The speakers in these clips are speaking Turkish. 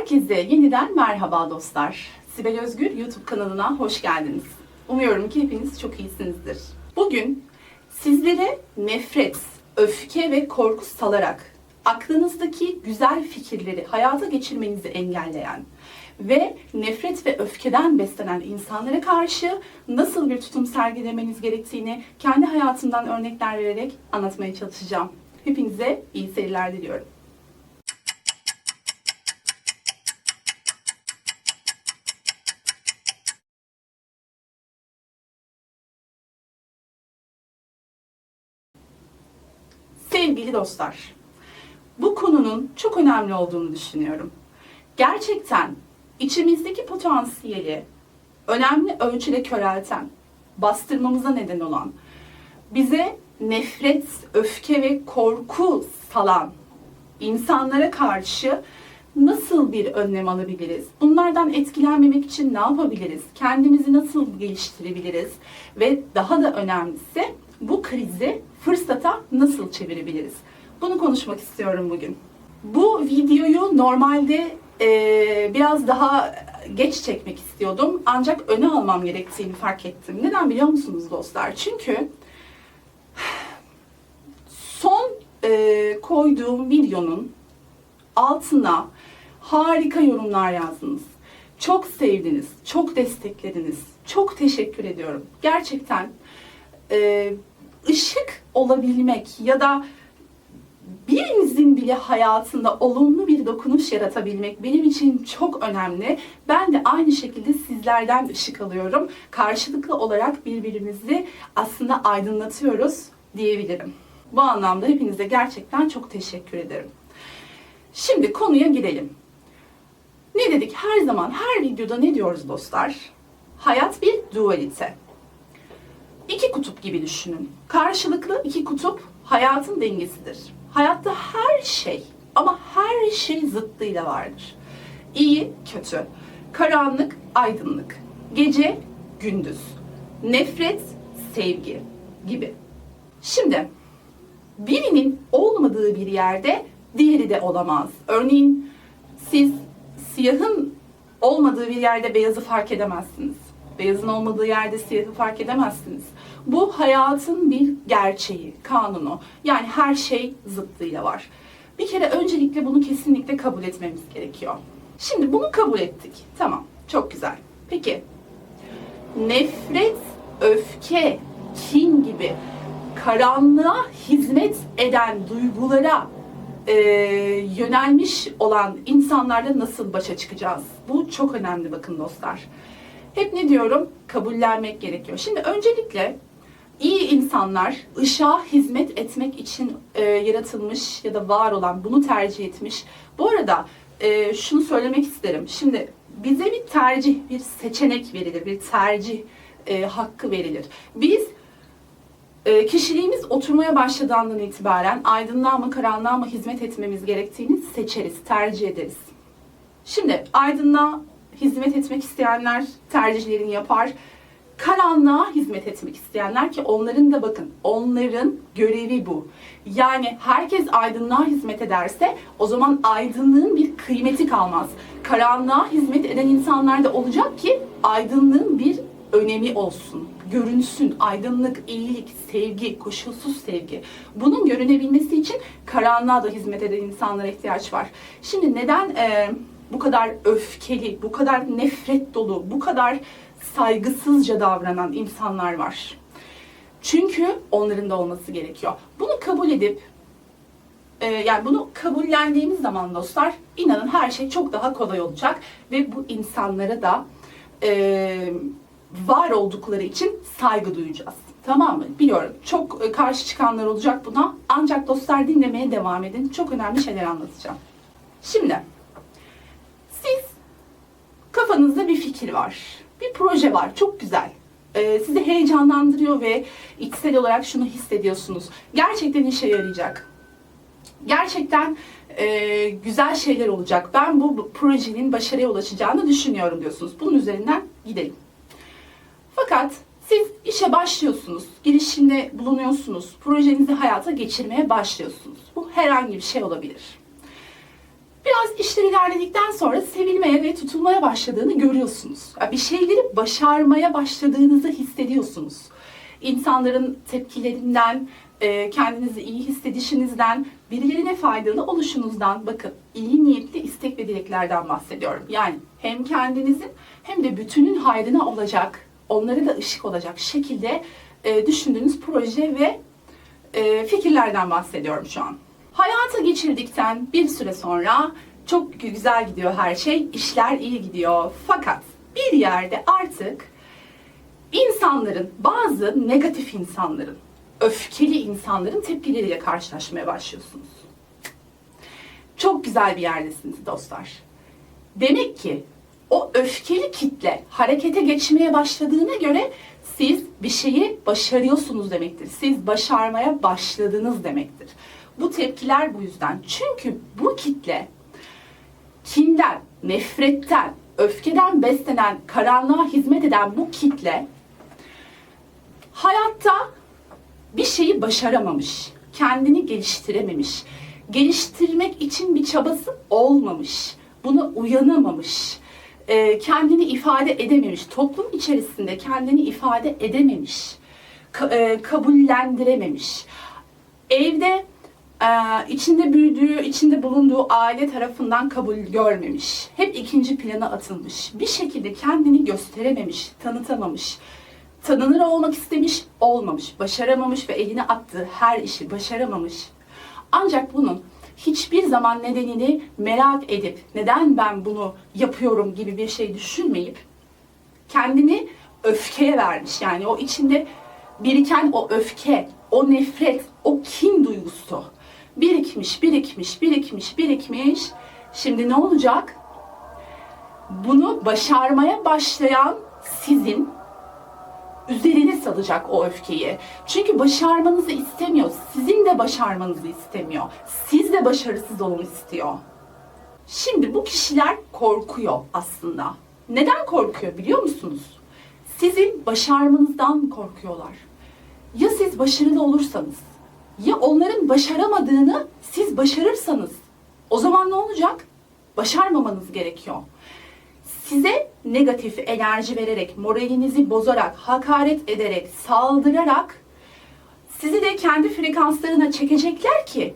Herkese yeniden merhaba dostlar. Sibel Özgür YouTube kanalına hoş geldiniz. Umuyorum ki hepiniz çok iyisinizdir. Bugün sizlere nefret, öfke ve korku salarak aklınızdaki güzel fikirleri hayata geçirmenizi engelleyen ve nefret ve öfkeden beslenen insanlara karşı nasıl bir tutum sergilemeniz gerektiğini kendi hayatımdan örnekler vererek anlatmaya çalışacağım. Hepinize iyi seyirler diliyorum. Sevgili dostlar, bu konunun çok önemli olduğunu düşünüyorum. Gerçekten içimizdeki potansiyeli önemli ölçüde körelten, bastırmamıza neden olan, bize nefret, öfke ve korku salan insanlara karşı nasıl bir önlem alabiliriz? Bunlardan etkilenmemek için ne yapabiliriz? Kendimizi nasıl geliştirebiliriz? Ve daha da önemlisi bu krizi fırsata nasıl çevirebiliriz? Bunu konuşmak istiyorum bugün. Bu videoyu normalde biraz daha geç çekmek istiyordum. Ancak öne almam gerektiğini fark ettim. Neden biliyor musunuz dostlar? Çünkü son koyduğum videonun altına harika yorumlar yazdınız. Çok sevdiniz, çok desteklediniz. Çok teşekkür ediyorum. Gerçekten ışık olabilmek ya da birinizin bile hayatında olumlu bir dokunuş yaratabilmek benim için çok önemli. Ben de aynı şekilde sizlerden ışık alıyorum. Karşılıklı olarak birbirimizi aslında aydınlatıyoruz diyebilirim. Bu anlamda hepinize gerçekten çok teşekkür ederim. Şimdi konuya girelim. Ne dedik? Her zaman, her videoda ne diyoruz dostlar? Hayat bir dualite. İki kutup gibi düşünün. Karşılıklı iki kutup hayatın dengesidir. Hayatta her şey ama her şey zıttıyla vardır. İyi, kötü, karanlık, aydınlık, gece, gündüz, nefret, sevgi gibi. Şimdi birinin olmadığı bir yerde diğeri de olamaz. Örneğin siz siyahın olmadığı bir yerde beyazı fark edemezsiniz. Beyazın olmadığı yerde siyahı fark edemezsiniz. Bu hayatın bir gerçeği, kanunu. Yani her şey zıttıyla var. Bir kere öncelikle bunu kesinlikle kabul etmemiz gerekiyor. Şimdi bunu kabul ettik. Tamam, çok güzel. Peki, nefret, öfke, kin gibi karanlığa hizmet eden duygulara yönelmiş olan insanlarla nasıl başa çıkacağız? Bu çok önemli bakın dostlar. Hep ne diyorum? Kabullenmek gerekiyor. Şimdi öncelikle iyi insanlar ışığa hizmet etmek için yaratılmış ya da var olan, bunu tercih etmiş. Bu arada şunu söylemek isterim. Şimdi bize bir tercih, bir seçenek verilir, bir tercih hakkı verilir. Biz kişiliğimiz oturmaya başladığından itibaren aydınlığa mı karanlığa mı hizmet etmemiz gerektiğini seçeriz, tercih ederiz. Şimdi aydınlığa hizmet etmek isteyenler tercihlerini yapar. Karanlığa hizmet etmek isteyenler, ki onların da bakın, onların görevi bu. Yani herkes aydınlığa hizmet ederse o zaman aydınlığın bir kıymeti kalmaz. Karanlığa hizmet eden insanlar da olacak ki aydınlığın bir önemi olsun, görünsün. Aydınlık, iyilik, sevgi, koşulsuz sevgi. Bunun görünebilmesi için karanlığa da hizmet eden insanlara ihtiyaç var. Şimdi neden bu kadar öfkeli, bu kadar nefret dolu, bu kadar saygısızca davranan insanlar var? Çünkü onların da olması gerekiyor. Bunu kabul edip, yani bunu kabullendiğimiz zaman dostlar, inanın her şey çok daha kolay olacak ve bu insanlara da var oldukları için saygı duyacağız. Tamam mı? Biliyorum çok karşı çıkanlar olacak buna. Ancak dostlar dinlemeye devam edin. Çok önemli şeyler anlatacağım. Şimdi siz kafanızda bir fikir var. Bir proje var. Çok güzel. Sizi heyecanlandırıyor ve içsel olarak şunu hissediyorsunuz. Gerçekten işe yarayacak. Gerçekten güzel şeyler olacak. Ben bu projenin başarıya ulaşacağını düşünüyorum diyorsunuz. Bunun üzerinden gidelim. Fakat siz işe başlıyorsunuz, girişimde bulunuyorsunuz, projenizi hayata geçirmeye başlıyorsunuz. Bu herhangi bir şey olabilir. Biraz işler ilerledikten sonra sevilmeye ve tutulmaya başladığını görüyorsunuz. Yani bir şeyleri başarmaya başladığınızı hissediyorsunuz. İnsanların tepkilerinden, kendinizi iyi hissedişinizden, birilerine faydalı oluşunuzdan, bakın iyi niyetli istek ve dileklerden bahsediyorum. Yani hem kendinizin hem de bütünün hayrına olacak, onlara da ışık olacak şekilde düşündüğünüz proje ve fikirlerden bahsediyorum şu an. Hayata geçirdikten bir süre sonra çok güzel gidiyor her şey, işler iyi gidiyor. Fakat bir yerde artık insanların, bazı negatif insanların, öfkeli insanların tepkileriyle karşılaşmaya başlıyorsunuz. Çok güzel bir yerdesiniz dostlar. Demek ki o öfkeli kitle harekete geçmeye başladığına göre siz bir şeyi başarıyorsunuz demektir. Siz başarmaya başladınız demektir. Bu tepkiler bu yüzden. Çünkü bu kitle kinden, nefretten, öfkeden beslenen, karanlığa hizmet eden bu kitle hayatta bir şeyi başaramamış, kendini geliştirememiş, geliştirmek için bir çabası olmamış, buna uyanamamış, kendini ifade edememiş, toplum içerisinde kendini ifade edememiş, kabullendirememiş. Evde içinde büyüdüğü, içinde bulunduğu aile tarafından kabul görmemiş. Hep ikinci plana atılmış. Bir şekilde kendini gösterememiş, tanıtamamış. Tanınır olmak istemiş, olmamış. Başaramamış ve eline attığı her işi başaramamış. Ancak bunun hiçbir zaman nedenini merak edip, neden ben bunu yapıyorum gibi bir şey düşünmeyip, kendini öfkeye vermiş. Yani o içinde biriken o öfke, o nefret, o kin duygusu birikmiş. Şimdi ne olacak? Bunu başarmaya başlayan sizin üzerine salacak o öfkeyi. Çünkü başarmanızı istemiyor. Sizin de başarmanızı istemiyor. Siz de başarısız olun istiyor. Şimdi bu kişiler korkuyor aslında. Neden korkuyor biliyor musunuz? Sizin başarmanızdan korkuyorlar. Ya siz başarılı olursanız, ya onların başaramadığını siz başarırsanız, o zaman ne olacak? Başarmamanız gerekiyor. Size negatif enerji vererek, moralinizi bozarak, hakaret ederek, saldırarak sizi de kendi frekanslarına çekecekler ki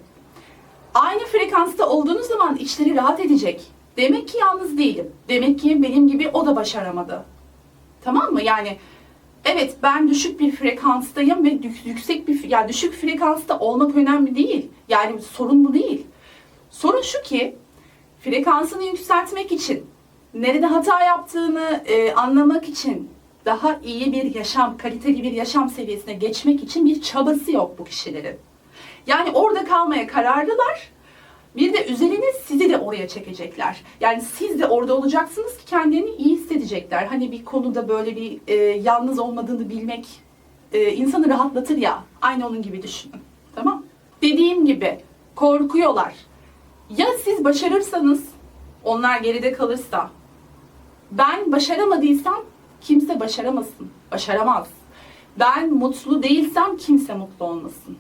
aynı frekansta olduğunuz zaman içleri rahat edecek. Demek ki yalnız değilim. Demek ki benim gibi o da başaramadı. Tamam mı? Yani evet, ben düşük bir frekanstayım ve düşük frekansta olmak önemli değil. Yani sorun bu değil. Sorun şu ki frekansını yükseltmek için, nerede hata yaptığını anlamak için, daha iyi bir yaşam, kaliteli bir yaşam seviyesine geçmek için bir çabası yok bu kişilerin. Yani orada kalmaya kararlılar. Bir de üzerine sizi de oraya çekecekler. Yani siz de orada olacaksınız ki kendilerini iyi hissedecekler. Hani bir konuda böyle bir yalnız olmadığını bilmek insanı rahatlatır ya. Aynı onun gibi düşünün. Tamam? Dediğim gibi korkuyorlar. Ya siz başarırsanız, onlar geride kalırsa, ben başaramadıysam kimse başaramasın, başaramaz. Ben mutlu değilsem kimse mutlu olmasın.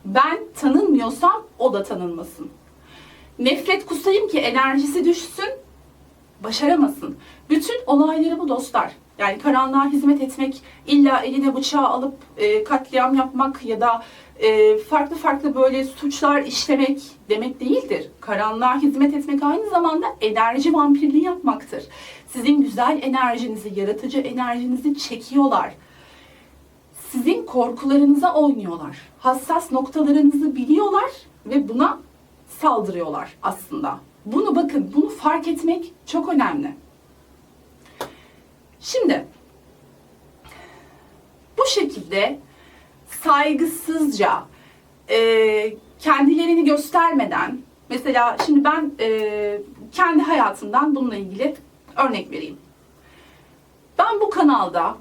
Ben tanınmıyorsam o da tanınmasın. Nefret kusayım ki enerjisi düşsün, başaramasın. Bütün olayları bu dostlar. Yani karanlığa hizmet etmek, illa eline bıçağı alıp katliam yapmak ya da farklı böyle suçlar işlemek demek değildir. Karanlığa hizmet etmek aynı zamanda enerji vampirliği yapmaktır. Sizin güzel enerjinizi, yaratıcı enerjinizi çekiyorlar. Sizin korkularınıza oynuyorlar. Hassas noktalarınızı biliyorlar ve buna saldırıyorlar aslında. Bunu bakın, bunu fark etmek çok önemli. Şimdi bu şekilde saygısızca, kendilerini göstermeden, mesela şimdi ben kendi hayatımdan bununla ilgili örnek vereyim. Ben bu kanalda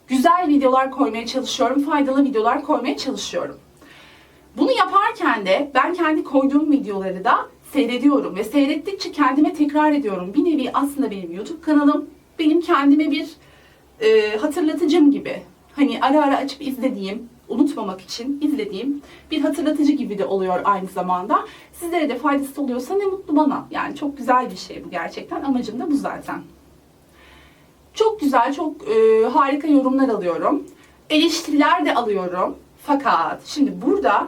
güzel videolar koymaya çalışıyorum, faydalı videolar koymaya çalışıyorum. Bunu yaparken de ben kendi koyduğum videoları da seyrediyorum ve seyrettikçe kendime tekrar ediyorum. Bir nevi aslında benim YouTube kanalım, benim kendime bir hatırlatıcım gibi. Hani ara ara açıp izlediğim, unutmamak için izlediğim bir hatırlatıcı gibi de oluyor aynı zamanda. Sizlere de faydası oluyorsa ne mutlu bana. Yani çok güzel bir şey bu gerçekten. Amacım da bu zaten. Çok güzel, çok harika yorumlar alıyorum. Eleştiriler de alıyorum. Fakat şimdi burada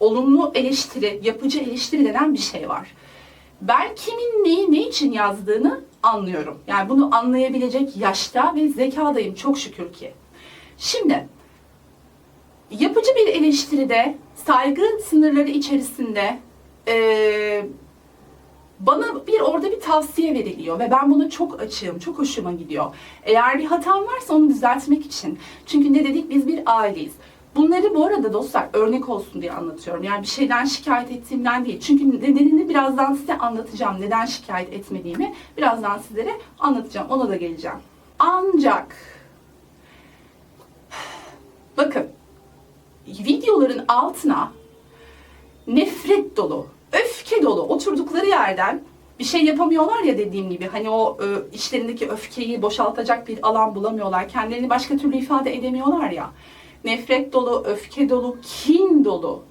olumlu eleştiri, yapıcı eleştiri denen bir şey var. Ben kimin neyi ne için yazdığını anlıyorum. Yani bunu anlayabilecek yaşta ve zekadayım çok şükür ki. Şimdi yapıcı bir eleştiride, saygı sınırları içerisinde bana orada bir tavsiye veriliyor ve ben buna çok açığım, çok hoşuma gidiyor. Eğer bir hatam varsa onu düzeltmek için. Çünkü ne dedik, biz bir aileyiz. Bunları bu arada dostlar örnek olsun diye anlatıyorum. Yani bir şeyden şikayet ettiğimden değil. Çünkü nedenini birazdan size anlatacağım. Neden şikayet etmediğimi birazdan sizlere anlatacağım. Ona da geleceğim. Ancak bakın, videoların altına nefret dolu, öfke dolu oturdukları yerden bir şey yapamıyorlar ya, dediğim gibi. Hani o içlerindeki öfkeyi boşaltacak bir alan bulamıyorlar. Kendilerini başka türlü ifade edemiyorlar ya. Nefret dolu, öfke dolu, kin dolu,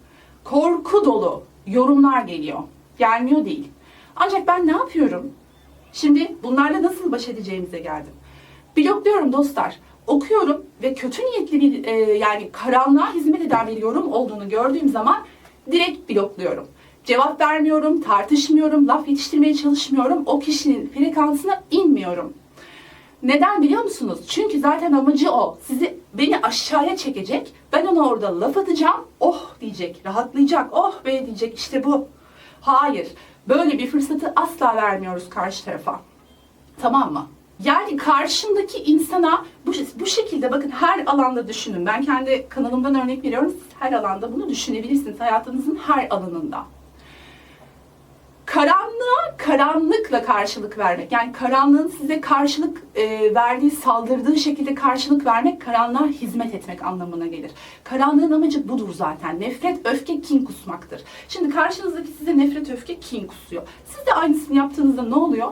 korku dolu yorumlar geliyor. Gelmiyor değil. Ancak ben ne yapıyorum? Şimdi bunlarla nasıl baş edeceğimize geldim. Blokluyorum dostlar. Okuyorum ve kötü niyetli bir yani karanlığa hizmet eden bir yorum olduğunu gördüğüm zaman direkt blokluyorum. Cevap vermiyorum, tartışmıyorum, laf yetiştirmeye çalışmıyorum. O kişinin frekansına inmiyorum. Neden biliyor musunuz? Çünkü zaten amacı o. Beni aşağıya çekecek. Ben ona orada laf atacağım. Oh diyecek, rahatlayacak. Oh be diyecek, işte bu. Hayır. Böyle bir fırsatı asla vermiyoruz karşı tarafa. Tamam mı? Yani karşımdaki insana bu şekilde bakın, her alanda düşünün. Ben kendi kanalımdan örnek veriyorum. Siz her alanda bunu düşünebilirsiniz. Hayatınızın her alanında. Karanlığa karanlıkla karşılık vermek. Yani karanlığın size karşılık verdiği, saldırdığı şekilde karşılık vermek, karanlığa hizmet etmek anlamına gelir. Karanlığın amacı budur zaten. Nefret, öfke, kin kusmaktır. Şimdi karşınızdaki size nefret, öfke, kin kusuyor. Siz de aynısını yaptığınızda ne oluyor?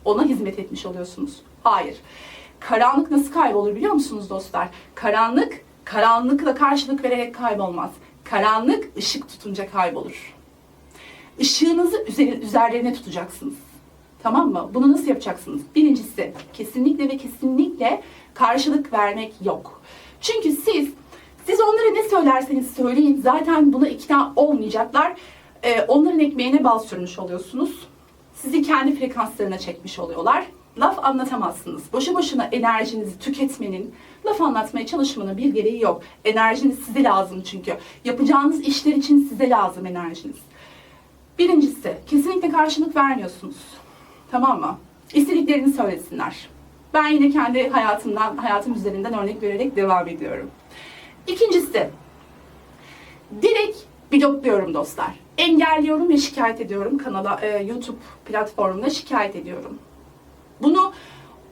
Ona hizmet etmiş oluyorsunuz. Hayır. Karanlık nasıl kaybolur biliyor musunuz dostlar? Karanlık, karanlıkla karşılık vererek kaybolmaz. Karanlık, ışık tutunca kaybolur. Işığınızı üzerlerine tutacaksınız. Tamam mı? Bunu nasıl yapacaksınız? Birincisi, kesinlikle ve kesinlikle karşılık vermek yok. Çünkü siz onlara ne söylerseniz söyleyin, zaten buna ikna olmayacaklar. Onların ekmeğine bal sürmüş oluyorsunuz. Sizi kendi frekanslarına çekmiş oluyorlar. Laf anlatamazsınız. Boşu boşuna enerjinizi tüketmenin, laf anlatmaya çalışmanın bir gereği yok. Enerjiniz size lazım çünkü. Yapacağınız işler için size lazım enerjiniz. Birincisi, kesinlikle karşılık vermiyorsunuz. Tamam mı? İstediklerini söylesinler. Ben yine kendi hayatım üzerinden örnek vererek devam ediyorum. İkincisi, direkt blokluyorum dostlar. Engelliyorum ve şikayet ediyorum. YouTube platformunda şikayet ediyorum. Bunu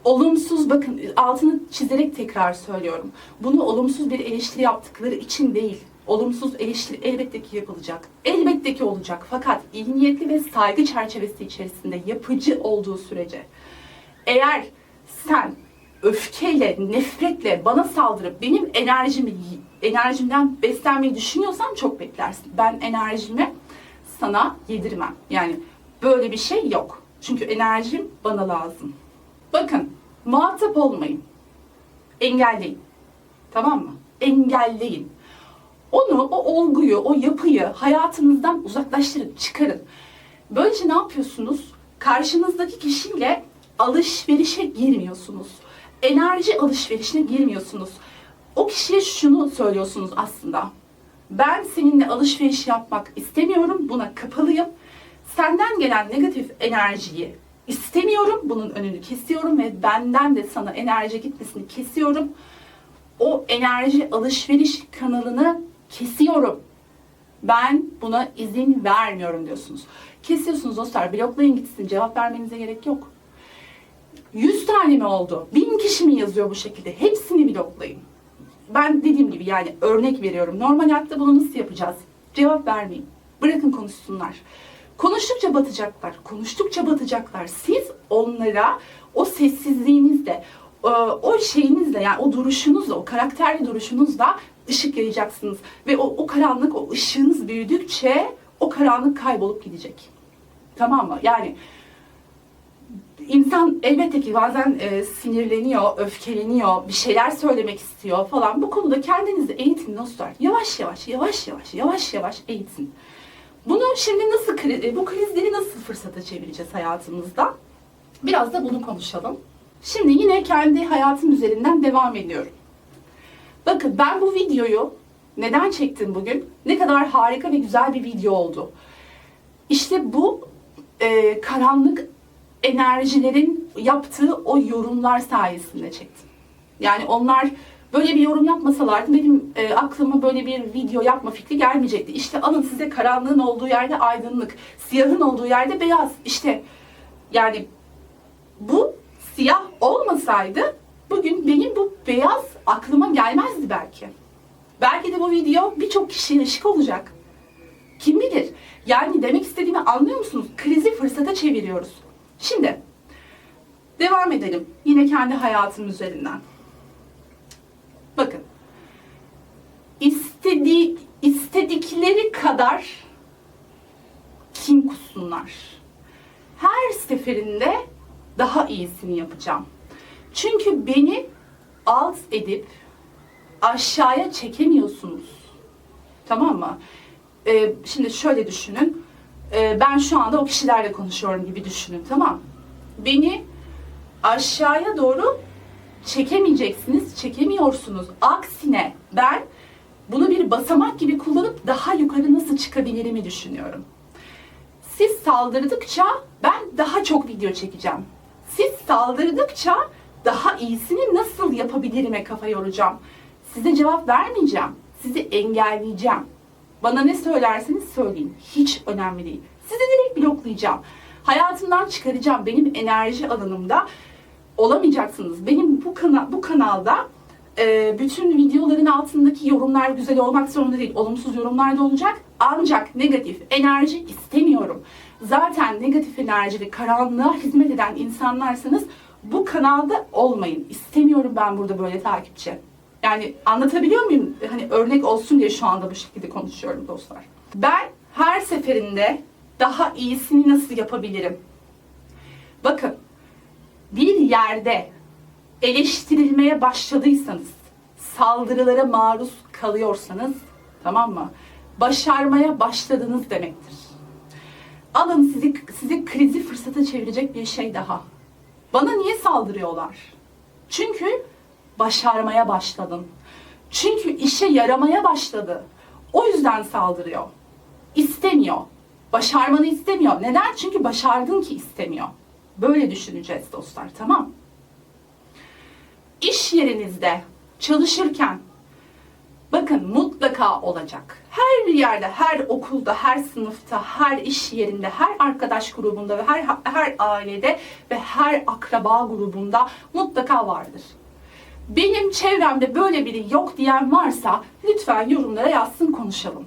olumsuz, bakın altını çizerek tekrar söylüyorum. Bunu olumsuz bir eleştiri yaptıkları için değil. Olumsuz eleştiri elbette ki yapılacak. Elbette ki olacak. Fakat iyi niyetli ve saygı çerçevesi içerisinde, yapıcı olduğu sürece. Eğer sen öfkeyle, nefretle bana saldırıp benim enerjimden beslenmeyi düşünüyorsan çok beklersin. Ben enerjimi sana yedirmem. Yani böyle bir şey yok. Çünkü enerjim bana lazım. Bakın, muhatap olmayın. Engelleyin. Tamam mı? Engelleyin. O olguyu, o yapıyı hayatınızdan uzaklaştırın, çıkarın. Böylece ne yapıyorsunuz? Karşınızdaki kişiyle alışverişe girmiyorsunuz. Enerji alışverişine girmiyorsunuz. O kişiye şunu söylüyorsunuz aslında. Ben seninle alışveriş yapmak istemiyorum, buna kapalıyım. Senden gelen negatif enerjiyi istemiyorum, bunun önünü kesiyorum ve benden de sana enerji gitmesini kesiyorum. O enerji alışveriş kanalını kesiyorum. Ben buna izin vermiyorum diyorsunuz. Kesiyorsunuz dostlar, bloklayın gitsin, cevap vermenize gerek yok. 100 tane mi oldu? 1000 kişi mi yazıyor bu şekilde? Hepsini bloklayın. Ben dediğim gibi yani örnek veriyorum. Normal hayatta bunu nasıl yapacağız? Cevap vermeyin. Bırakın konuşsunlar. Konuştukça batacaklar. Konuştukça batacaklar. Siz onlara o sessizliğinizle, o şeyinizle, yani o duruşunuzla, o karakterli duruşunuzla ışık yayacaksınız. Ve o karanlık, o ışığınız büyüdükçe o karanlık kaybolup gidecek. Tamam mı? Yani İnsan elbette ki bazen sinirleniyor, öfkeleniyor, bir şeyler söylemek istiyor falan. Bu konuda kendinizi eğitin dostlar. Yavaş yavaş eğitin. Bunu şimdi nasıl, bu krizleri nasıl fırsata çevireceğiz hayatımızda? Biraz da bunu konuşalım. Şimdi yine kendi hayatım üzerinden devam ediyorum. Bakın ben bu videoyu neden çektim bugün? Ne kadar harika ve güzel bir video oldu. İşte bu karanlık enerjilerin yaptığı o yorumlar sayesinde çektim. Yani onlar böyle bir yorum yapmasalardı benim aklıma böyle bir video yapma fikri gelmeyecekti. İşte alın size karanlığın olduğu yerde aydınlık, siyahın olduğu yerde beyaz. İşte yani bu siyah olmasaydı bugün benim bu beyaz aklıma gelmezdi belki. Belki de bu video birçok kişiye ışık olacak. Kim bilir? Yani demek istediğimi anlıyor musunuz? Krizi fırsata çeviriyoruz. Şimdi devam edelim. Yine kendi hayatım üzerinden. Bakın. İstedikleri kadar kin kussunlar. Her seferinde daha iyisini yapacağım. Çünkü beni alt edip aşağıya çekemiyorsunuz. Tamam mı? Şimdi şöyle düşünün. Ben şu anda o kişilerle konuşuyorum gibi düşünün, tamam? Beni aşağıya doğru çekemeyeceksiniz, çekemiyorsunuz. Aksine ben bunu bir basamak gibi kullanıp daha yukarı nasıl çıkabilirimi düşünüyorum. Siz saldırdıkça ben daha çok video çekeceğim. Siz saldırdıkça daha iyisini nasıl yapabilirime kafa yoracağım. Size cevap vermeyeceğim, sizi engelleyeceğim. Bana ne söylerseniz söyleyin. Hiç önemli değil. Sizi direkt bloklayacağım. Hayatımdan çıkaracağım. Benim enerji alanımda olamayacaksınız. Benim bu kanalda bütün videoların altındaki yorumlar güzel olmak zorunda değil. Olumsuz yorumlar da olacak. Ancak negatif enerji istemiyorum. Zaten negatif enerjili, karanlığa hizmet eden insanlarsanız bu kanalda olmayın. İstemiyorum ben burada böyle takipçi. Yani anlatabiliyor muyum? Hani örnek olsun diye şu anda bu şekilde konuşuyorum dostlar. Ben her seferinde daha iyisini nasıl yapabilirim? Bakın, bir yerde eleştirilmeye başladıysanız, saldırılara maruz kalıyorsanız, tamam mı? Başarmaya başladınız demektir. Alın sizi krizi fırsata çevirecek bir şey daha. Bana niye saldırıyorlar? Çünkü başarmaya başladın. Çünkü işe yaramaya başladı. O yüzden saldırıyor. İstemiyor. Başarmanı istemiyor. Neden? Çünkü başardın ki istemiyor. Böyle düşüneceğiz dostlar, tamam? İş yerinizde çalışırken bakın mutlaka olacak. Her yerde, her okulda, her sınıfta, her iş yerinde, her arkadaş grubunda ve her ailede ve her akraba grubunda mutlaka vardır. Benim çevremde böyle biri yok diyen varsa lütfen yorumlara yazsın, konuşalım.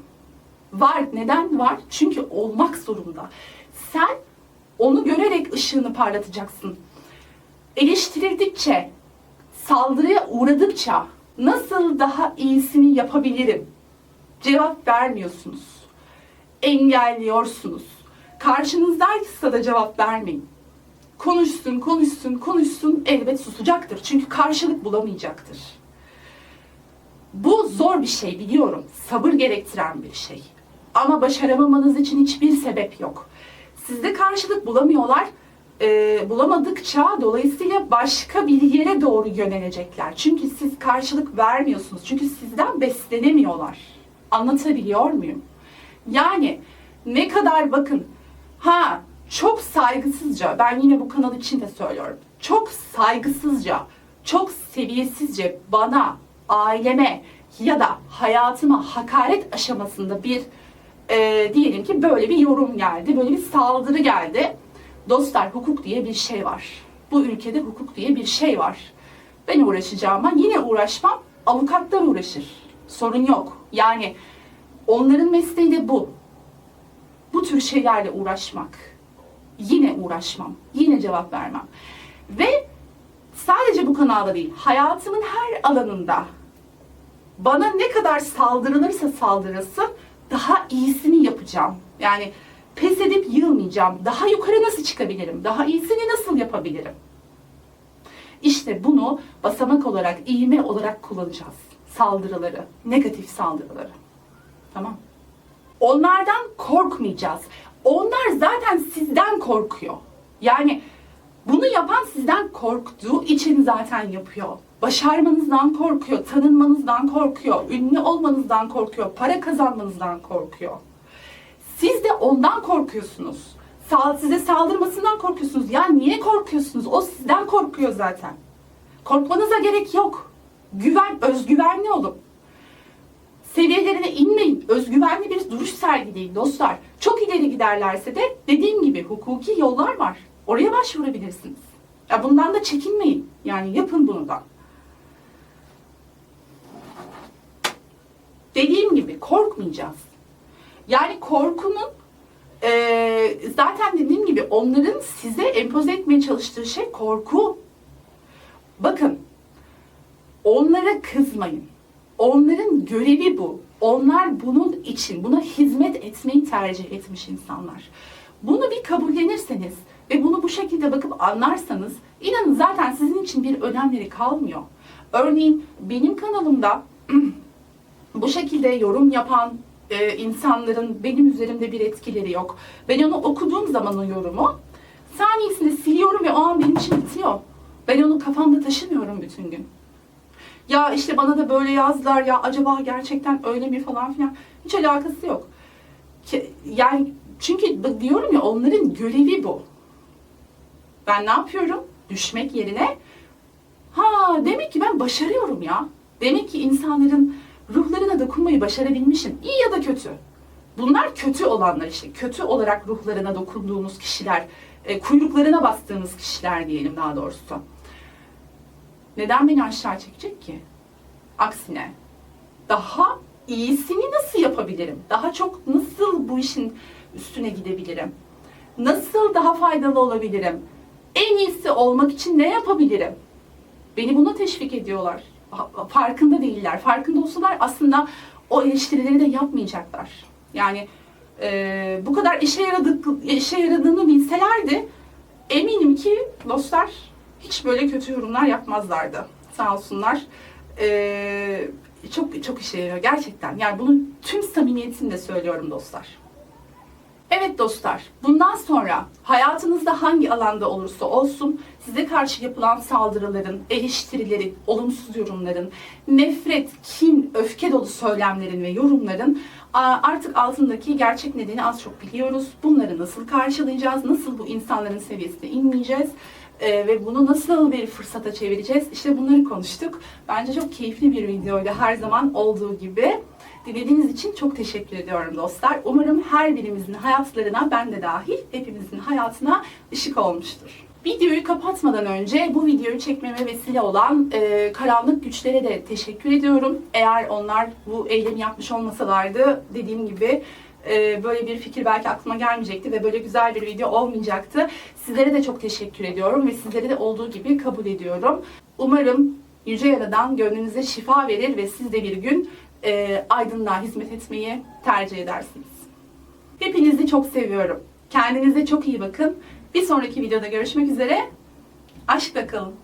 Var. Neden var? Çünkü olmak zorunda. Sen onu görerek ışığını parlatacaksın. Eleştirildikçe, saldırıya uğradıkça nasıl daha iyisini yapabilirim? Cevap vermiyorsunuz. Engelliyorsunuz. Karşınızdaysa da cevap vermeyin. Konuşsun elbet susacaktır. Çünkü karşılık bulamayacaktır. Bu zor bir şey biliyorum. Sabır gerektiren bir şey. Ama başaramamanız için hiçbir sebep yok. Sizde karşılık bulamıyorlar. Bulamadıkça dolayısıyla başka bir yere doğru yönelecekler. Çünkü siz karşılık vermiyorsunuz. Çünkü sizden beslenemiyorlar. Anlatabiliyor muyum? Yani ne kadar bakın, çok saygısızca, ben yine bu kanal için de söylüyorum. Çok saygısızca, çok seviyesizce bana, aileme ya da hayatıma hakaret aşamasında bir diyelim ki böyle bir yorum geldi, böyle bir saldırı geldi. Dostlar, hukuk diye bir şey var. Bu ülkede hukuk diye bir şey var. Ben uğraşacağıma yine uğraşmam, avukatlar uğraşır. Sorun yok. Yani onların mesleği de bu. Bu tür şeylerle uğraşmak. Yine uğraşmam. Yine cevap vermem. Ve sadece bu kanalda değil, hayatımın her alanında Bana ne kadar saldırılırsa saldırılsın daha iyisini yapacağım. Yani pes edip yılmayacağım. Daha yukarı nasıl çıkabilirim? Daha iyisini nasıl yapabilirim? İşte bunu basamak olarak, ivme olarak kullanacağız. Saldırıları, negatif saldırıları. Tamam. Onlardan korkmayacağız. Onlar zaten sizden korkuyor. Yani bunu yapan sizden korktuğu için zaten yapıyor. Başarmanızdan korkuyor, tanınmanızdan korkuyor, ünlü olmanızdan korkuyor, para kazanmanızdan korkuyor. Siz de ondan korkuyorsunuz. Size saldırmasından korkuyorsunuz. Ya niye korkuyorsunuz? O sizden korkuyor zaten. Korkmanıza gerek yok. Özgüvenli olun. Seviyelerine inmeyin. Özgüvenli bir duruş sergileyin dostlar. Çok ileri giderlerse de dediğim gibi hukuki yollar var. Oraya başvurabilirsiniz. Ya bundan da çekinmeyin. Yani yapın bunu da. Dediğim gibi korkmayacağız. Yani korkunun zaten dediğim gibi onların size empoze etmeye çalıştığı şey korku. Bakın, onlara kızmayın. Onların görevi bu. Onlar bunun için, buna hizmet etmeyi tercih etmiş insanlar. Bunu bir kabullenirseniz ve bunu bu şekilde bakıp anlarsanız, inanın zaten sizin için bir önemleri kalmıyor. Örneğin benim kanalımda bu şekilde yorum yapan insanların benim üzerimde bir etkileri yok. Ben onu okuduğum zaman o yorumu saniyesinde siliyorum ve o an benim için bitiyor. Ben onu kafamda taşımıyorum bütün gün. Ya işte bana da böyle yazdılar ya acaba gerçekten öyle mi falan filan. Hiç alakası yok. Yani çünkü diyorum ya onların görevi bu. Ben ne yapıyorum? Düşmek yerine demek ki ben başarıyorum ya. Demek ki insanların ruhlarına dokunmayı başarabilmişim. İyi ya da kötü. Bunlar kötü olanlar işte. Kötü olarak ruhlarına dokunduğumuz kişiler, kuyruklarına bastığımız kişiler diyelim daha doğrusu. Neden beni aşağı çekecek ki? Aksine daha iyisini nasıl yapabilirim? Daha çok nasıl bu işin üstüne gidebilirim? Nasıl daha faydalı olabilirim? En iyisi olmak için ne yapabilirim? Beni buna teşvik ediyorlar. Farkında değiller. Farkında olsalar aslında o eleştirileri de yapmayacaklar. Yani bu kadar işe yaradığını bilselerdi eminim ki dostlar hiç böyle kötü yorumlar yapmazlardı. Sağ olsunlar. Çok işe yarıyor gerçekten. Yani bunu tüm samimiyetimle söylüyorum dostlar. Evet dostlar, bundan sonra hayatınızda hangi alanda olursa olsun size karşı yapılan saldırıların, eleştirilerin, olumsuz yorumların, nefret, kin, öfke dolu söylemlerin ve yorumların artık altındaki gerçek nedeni az çok biliyoruz. Bunları nasıl karşılayacağız, nasıl bu insanların seviyesine inmeyeceğiz ve bunu nasıl bir fırsata çevireceğiz? İşte bunları konuştuk. Bence çok keyifli bir videoydu her zaman olduğu gibi. Dinlediğiniz için çok teşekkür ediyorum dostlar. Umarım her birimizin hayatlarına, ben de dahil hepimizin hayatına ışık olmuştur. Videoyu kapatmadan önce bu videoyu çekmeme vesile olan karanlık güçlere de teşekkür ediyorum. Eğer onlar bu eylemi yapmış olmasalardı dediğim gibi böyle bir fikir belki aklıma gelmeyecekti ve böyle güzel bir video olmayacaktı. Sizlere de çok teşekkür ediyorum ve sizleri de olduğu gibi kabul ediyorum. Umarım Yüce Yaradan gönlünüze şifa verir ve siz de bir gün aydınlığa hizmet etmeyi tercih edersiniz. Hepinizi çok seviyorum. Kendinize çok iyi bakın. Bir sonraki videoda görüşmek üzere. Aşkla kalın.